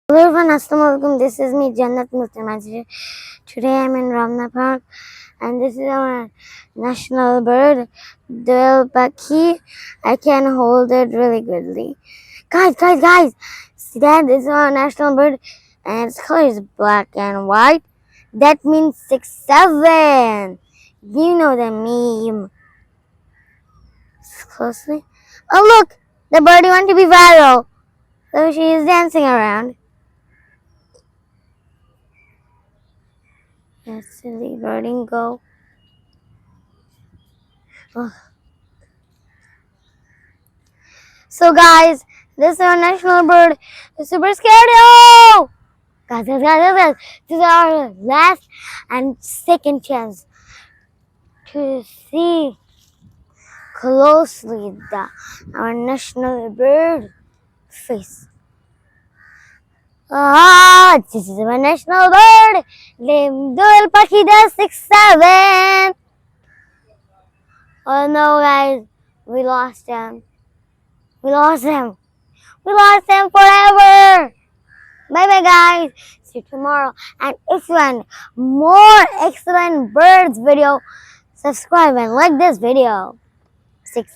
Hello everyone, Assalamualaikum. This is me, Jannat Muslim. Today I'm in Ramna Park, and this is our national bird, the MAGPIE. I can hold it really goodly. Guys! See that? This is our national bird, and its color is black and white. That means 6-7. You know the meme. Closely. Oh look, the birdie want to be viral, so she is dancing around. Let's see, birding go. Oh. So guys, this is our national bird. It's super scary. Oh! Guys. This is our last and second chance to see closely our national bird face. This is my national bird. Named Dual Pakida 6-7. Oh no, guys, we lost him. We lost him forever. Bye bye, guys. See you tomorrow. And if you want more excellent birds video, subscribe and like this video. 6-7.